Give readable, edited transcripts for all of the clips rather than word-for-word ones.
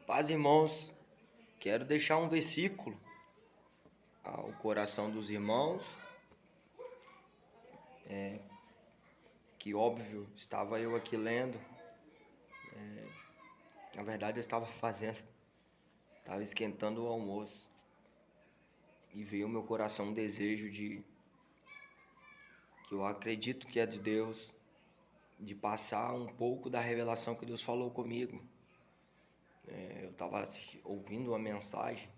Paz, irmãos, quero deixar um versículo ao coração dos irmãos, que óbvio, estava eu aqui lendo, na verdade eu estava estava esquentando o almoço, e veio ao meu coração um desejo que eu acredito que é de Deus, de passar um pouco da revelação que Deus falou comigo. Eu estava ouvindo uma mensagem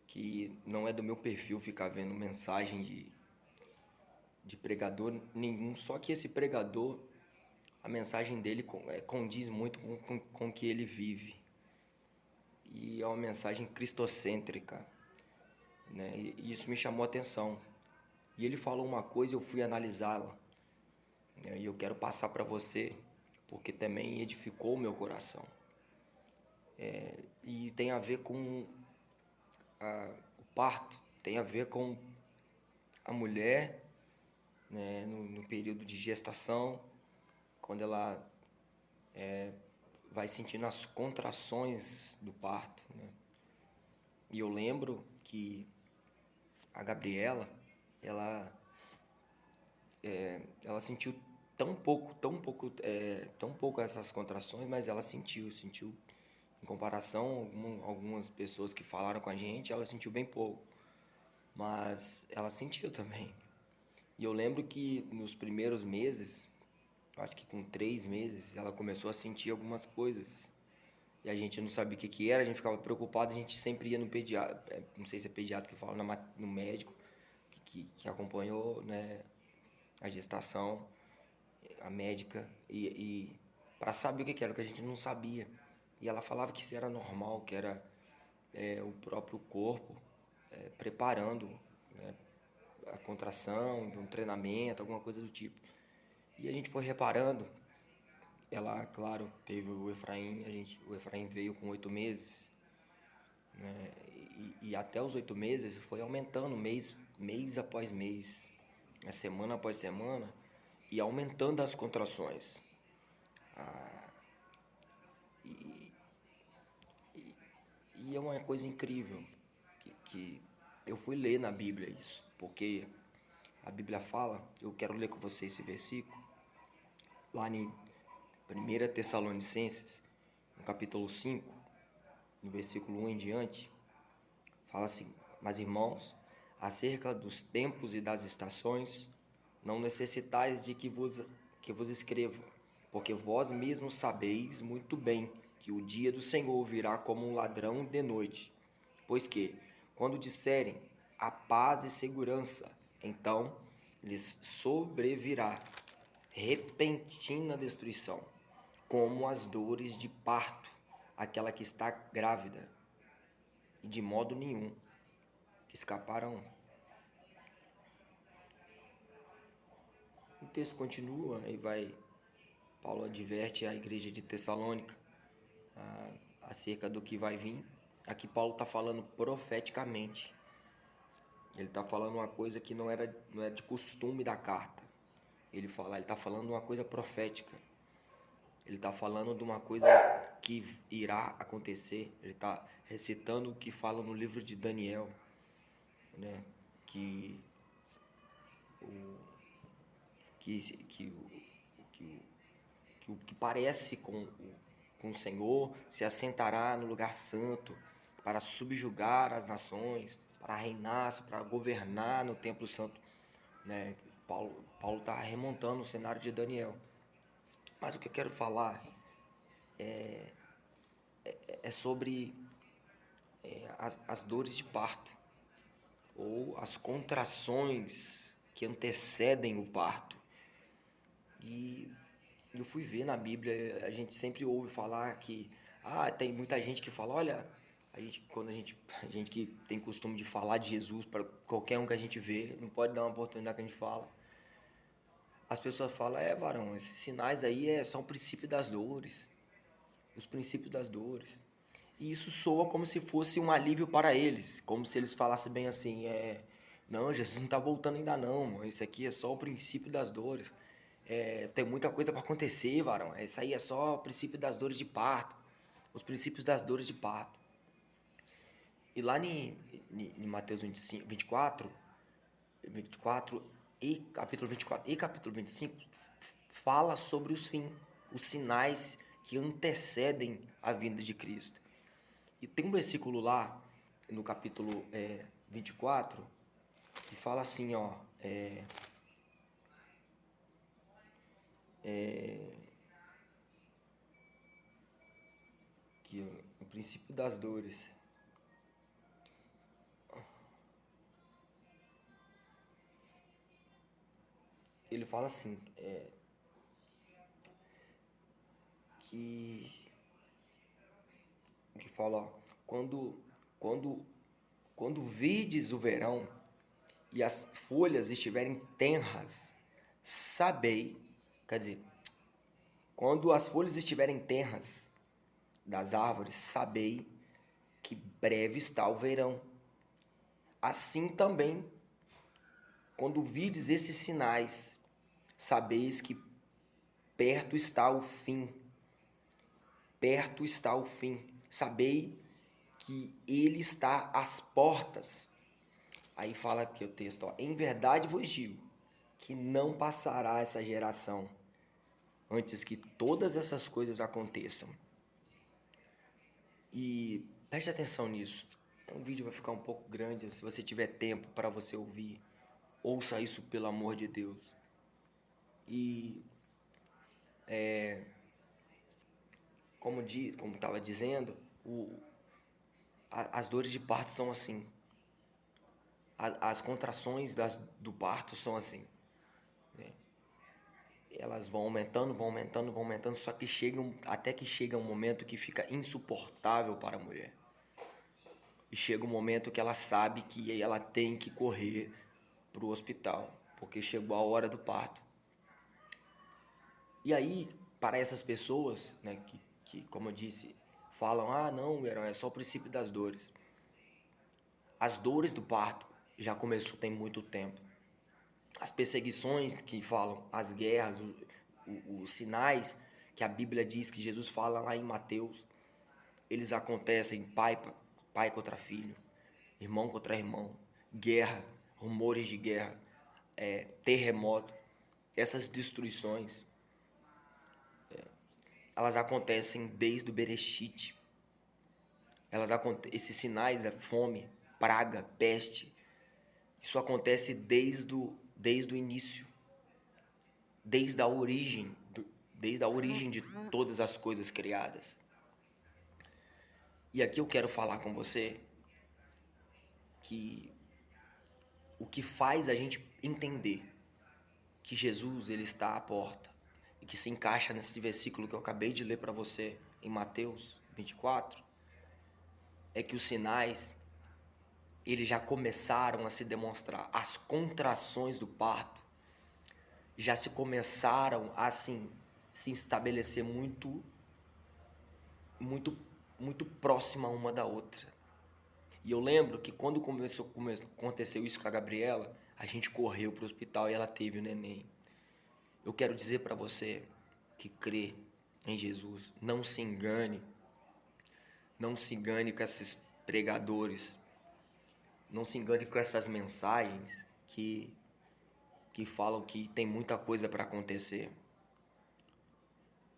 que não é do meu perfil ficar vendo mensagem de pregador nenhum, só que esse pregador, a mensagem dele condiz muito com o que ele vive. E é uma mensagem cristocêntrica, né? E isso me chamou a atenção. E ele falou uma coisa e eu fui analisá-la, né? E eu quero passar para você, porque também edificou o meu coração. E tem a ver com o parto, tem a ver com a mulher, né, no período de gestação, quando ela vai sentindo as contrações do parto, né? E eu lembro que a Gabriela, ela, ela sentiu tão pouco essas contrações, mas ela sentiu em comparação a algumas pessoas que falaram com a gente, ela sentiu bem pouco, mas ela sentiu também. E eu lembro que nos primeiros meses, acho que com 3 meses, ela começou a sentir algumas coisas. E a gente não sabia o que era, a gente ficava preocupado, a gente sempre ia no pediatra, não sei se é pediatra que fala, no médico, que acompanhou, né, a gestação, a médica, e para saber o que era, o que a gente não sabia. E ela falava que isso era normal, que era o próprio corpo preparando, né, a contração, um treinamento, alguma coisa do tipo. E a gente foi reparando, ela, claro, teve o Efraim, o Efraim veio com 8 meses, né? E até os 8 meses foi aumentando mês após mês, né? Semana após semana, e aumentando as contrações. Ah, e, e é uma coisa incrível que eu fui ler na Bíblia isso, porque a Bíblia fala, eu quero ler com você esse versículo, lá em 1 Tessalonicenses, no capítulo 5, no versículo 1 em diante, fala assim: mas irmãos, acerca dos tempos e das estações, não necessitais de que vos escreva, porque vós mesmos sabeis muito bem que o dia do Senhor virá como um ladrão de noite. Pois que, quando disserem a paz e segurança, então lhes sobrevirá repentina destruição, como as dores de parto, aquela que está grávida, e de modo nenhum escaparão. O texto continua e Paulo adverte a igreja de Tessalônica acerca do que vai vir. Aqui Paulo está falando profeticamente. Ele está falando uma coisa que não é de costume da carta. Ele está falando uma coisa profética. Ele está falando de uma coisa que irá acontecer. Ele está recitando o que fala no livro de Daniel, né? Que que, que, que parece com o Senhor se assentará no lugar santo para subjugar as nações, para reinar, para governar no templo santo, né? Paulo está remontando o cenário de Daniel. Mas o que eu quero falar é sobre as dores de parto, ou as contrações que antecedem o parto. E eu fui ver na Bíblia, a gente sempre ouve falar que tem muita gente que fala, olha, a gente que tem costume de falar de Jesus para qualquer um que a gente vê, não pode dar uma oportunidade que a gente fala. As pessoas falam, varão, esses sinais aí são o princípio das dores, os princípios das dores. E isso soa como se fosse um alívio para eles, como se eles falassem bem assim, não, Jesus não está voltando ainda não, isso aqui é só o princípio das dores. Tem muita coisa para acontecer, varão, isso aí é só o princípio das dores de parto. os princípios das dores de parto. E lá em Mateus 24 e capítulo 24 e capítulo 25, fala sobre os sinais que antecedem a vinda de Cristo. E tem um versículo lá, no capítulo 24, que fala assim, ó, que o princípio das dores. Ele fala assim, que fala, ó, quando virdes o verão e as folhas estiverem tenras, sabei, quer dizer, quando as folhas estiverem tenras das árvores, sabei que breve está o verão. Assim também, quando virdes esses sinais, sabeis que perto está o fim. Perto está o fim. Sabei que ele está às portas. Aí fala aqui o texto, ó, em verdade vos digo que não passará essa geração antes que todas essas coisas aconteçam. E preste atenção nisso. O vídeo vai ficar um pouco grande, se você tiver tempo para você ouvir, ouça isso pelo amor de Deus. E como estava dizendo, as dores de parto são assim. As contrações do parto são assim, né? Elas vão aumentando, só que até que chega um momento que fica insuportável para a mulher. E chega um momento que ela sabe que ela tem que correr para o hospital, porque chegou a hora do parto. E aí, para essas pessoas, né, que como eu disse, falam, não, Verão, é só o princípio das dores. As dores do parto já começou tem muito tempo. As perseguições que falam, as guerras, os sinais que a Bíblia diz, que Jesus fala lá em Mateus, eles acontecem pai contra filho, irmão contra irmão, guerra, rumores de guerra, terremoto, essas destruições, elas acontecem desde o Bereshit. Esses sinais, fome, praga, peste, isso acontece desde o início, desde a origem de todas as coisas criadas. E aqui eu quero falar com você que o que faz a gente entender que Jesus ele está à porta e que se encaixa nesse versículo que eu acabei de ler para você em Mateus 24, é que os sinais eles já começaram a se demonstrar. As contrações do parto já se começaram a se estabelecer muito próxima uma da outra. E eu lembro que quando aconteceu isso com a Gabriela, a gente correu para o hospital e ela teve o neném. Eu quero dizer para você que crê em Jesus, não se engane com esses pregadores, não se engane com essas mensagens que falam que tem muita coisa para acontecer.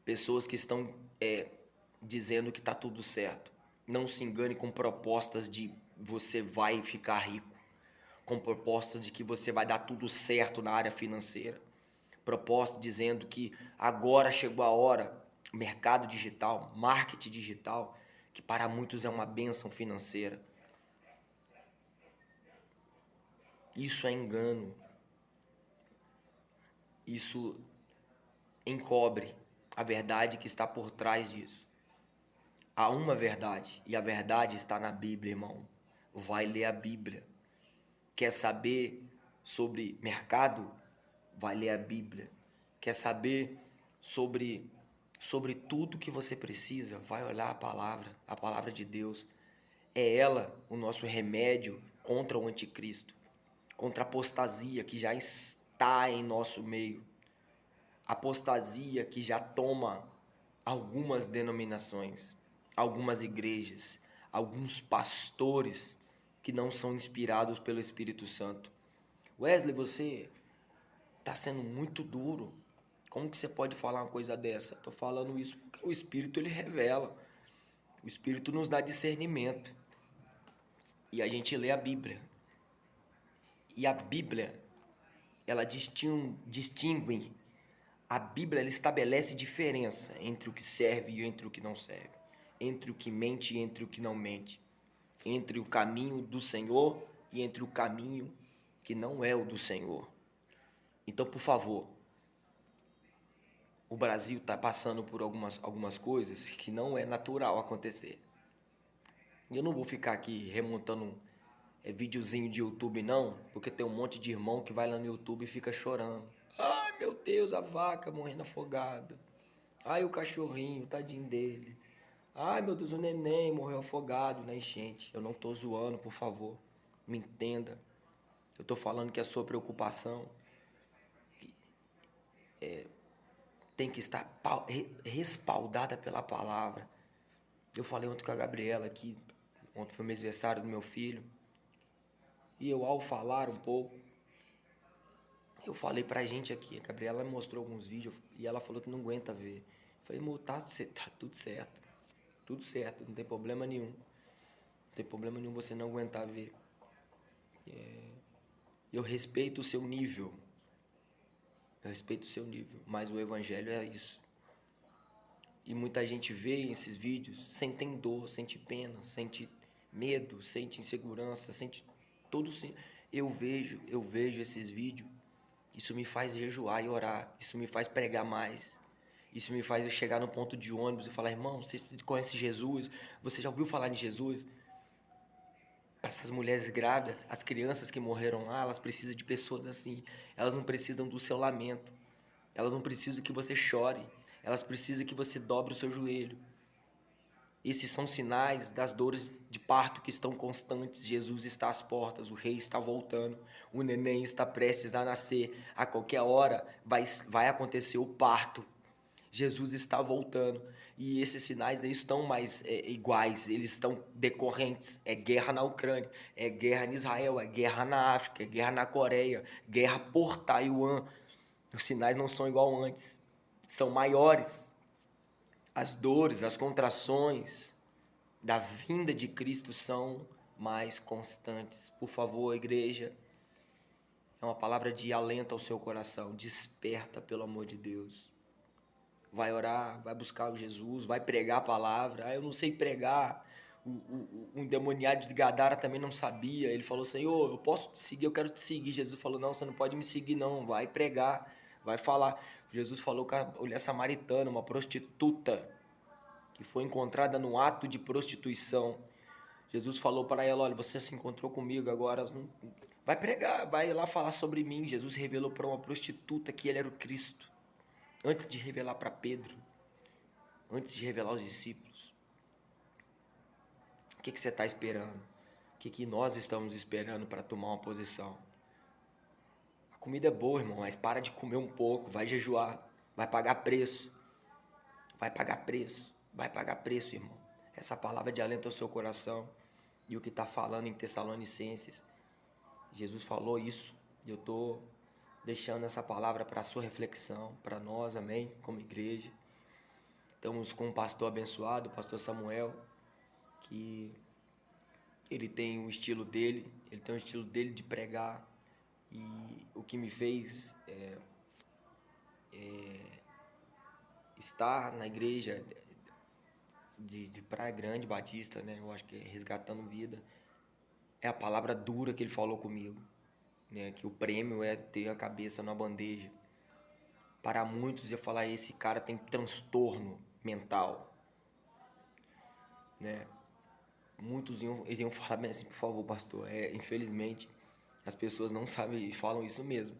Pessoas que estão dizendo que está tudo certo. Não se engane com propostas de você vai ficar rico, com propostas de que você vai dar tudo certo na área financeira. Proposta dizendo que agora chegou a hora, mercado digital, marketing digital, que para muitos é uma bênção financeira. Isso é engano. Isso encobre a verdade que está por trás disso. Há uma verdade, e a verdade está na Bíblia, irmão. Vai ler a Bíblia. Quer saber sobre mercado? Vai ler a Bíblia. Quer saber sobre tudo que você precisa? Vai olhar a palavra de Deus. É ela o nosso remédio contra o anticristo, contra a apostasia que já está em nosso meio. Apostasia que já toma algumas denominações. algumas igrejas, alguns pastores que não são inspirados pelo Espírito Santo. Wesley, você está sendo muito duro. Como que você pode falar uma coisa dessa? Estou falando isso porque o Espírito ele revela. O Espírito nos dá discernimento. E a gente lê a Bíblia. E a Bíblia, ela distingue. A Bíblia ela estabelece diferença entre o que serve e entre o que não serve. Entre o que mente e entre o que não mente. Entre o caminho do Senhor e entre o caminho que não é o do Senhor. Então, por favor, o Brasil está passando por algumas coisas que não é natural acontecer. Eu não vou ficar aqui remontando videozinho de YouTube não, porque tem um monte de irmão que vai lá no YouTube e fica chorando. Ai, meu Deus, a vaca morrendo afogada. Ai, o cachorrinho, tadinho dele. Ai, meu Deus, o neném morreu afogado na enchente. Eu não tô zoando, por favor. Me entenda. Eu tô falando que a sua preocupação tem que estar respaldada pela palavra. Eu falei ontem com a Gabriela aqui, ontem foi o mêsversário do meu filho. E eu, ao falar um pouco, eu falei pra gente aqui, a Gabriela me mostrou alguns vídeos e ela falou que não aguenta ver. Eu falei, amor, tá tudo certo. Tudo certo, não tem problema nenhum. Não tem problema nenhum você não aguentar ver. Eu respeito o seu nível. Eu respeito o seu nível, mas o evangelho é isso. E muita gente vê esses vídeos, sente dor, sente pena, sente medo, sente insegurança, sente tudo. Eu vejo esses vídeos. Isso me faz jejuar e orar. Isso me faz pregar mais. Isso me faz eu chegar no ponto de ônibus e falar, irmão, você conhece Jesus? Você já ouviu falar de Jesus? Essas mulheres grávidas, as crianças que morreram lá, elas precisam de pessoas assim. Elas não precisam do seu lamento. Elas não precisam que você chore. Elas precisam que você dobre o seu joelho. Esses são sinais das dores de parto que estão constantes. Jesus está às portas, o rei está voltando, o neném está prestes a nascer. A qualquer hora vai acontecer o parto. Jesus está voltando. E esses sinais não estão mais iguais, eles estão decorrentes. É guerra na Ucrânia, é guerra em Israel, é guerra na África, é guerra na Coreia, guerra por Taiwan. Os sinais não são igual antes, são maiores. As dores, as contrações da vinda de Cristo são mais constantes. Por favor, igreja, é uma palavra de alento ao seu coração. Desperta, pelo amor de Deus. Vai orar, vai buscar o Jesus, vai pregar a palavra. Eu não sei pregar. O endemoniado de Gadara também não sabia. Ele falou, Senhor, eu posso te seguir, eu quero te seguir. Jesus falou, não, você não pode me seguir não, vai pregar, vai falar. Jesus falou com a mulher samaritana, uma prostituta, que foi encontrada no ato de prostituição. Jesus falou para ela, olha, você se encontrou comigo, agora vai pregar, vai lá falar sobre mim. Jesus revelou para uma prostituta que ele era o Cristo. Antes de revelar para Pedro, antes de revelar aos discípulos. O que você está esperando? O que nós estamos esperando para tomar uma posição? A comida é boa, irmão, mas para de comer um pouco, vai jejuar, vai pagar preço. Vai pagar preço, vai pagar preço, irmão. Essa palavra de alento ao seu coração. E o que está falando em Tessalonicenses, Jesus falou isso, e eu estou deixando essa palavra para a sua reflexão, para nós, amém, como igreja. Estamos com um pastor abençoado, o pastor Samuel, que ele tem o estilo dele, de pregar, e o que me fez estar na igreja de Praia Grande Batista, né? Eu acho que é Resgatando Vida, é a palavra dura que ele falou comigo, né? Que o prêmio é ter a cabeça na bandeja. Para muitos ia falar, esse cara tem transtorno mental, né? Muitos iam falar bem assim, por favor, pastor, infelizmente as pessoas não sabem e falam isso mesmo.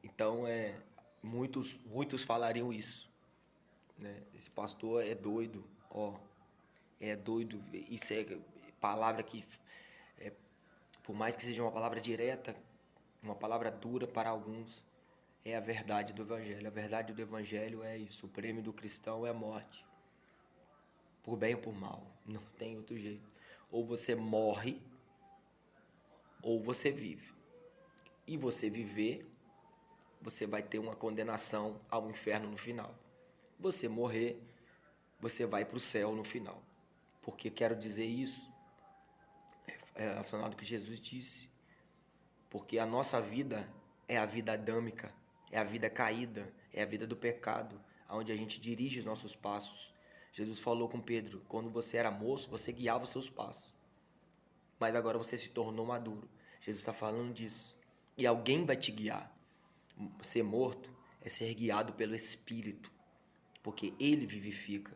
Então, muitos falariam isso, né? Esse pastor é doido, é doido. Isso é palavra que, por mais que seja uma palavra direta, uma palavra dura para alguns, é a verdade do Evangelho. A verdade do Evangelho é isso. O prêmio do cristão é a morte. por bem ou por mal. Não tem outro jeito. Ou você morre, ou você vive. E você viver, você vai ter uma condenação ao inferno no final. Você morrer, você vai para o céu no final. Porque quero dizer isso, é relacionado ao que Jesus disse. Porque a nossa vida é a vida adâmica, é a vida caída, é a vida do pecado, onde a gente dirige os nossos passos. Jesus falou com Pedro, quando você era moço, você guiava os seus passos. Mas agora você se tornou maduro. Jesus está falando disso. E alguém vai te guiar. Ser morto é ser guiado pelo Espírito, porque Ele vivifica.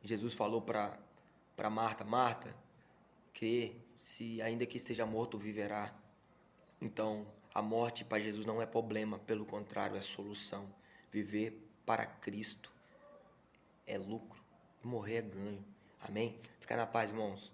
Jesus falou para Marta, Marta, crê, se ainda que esteja morto, viverá. Então, a morte para Jesus não é problema, pelo contrário, é solução. Viver para Cristo é lucro, e morrer é ganho. Amém? Fica na paz, irmãos.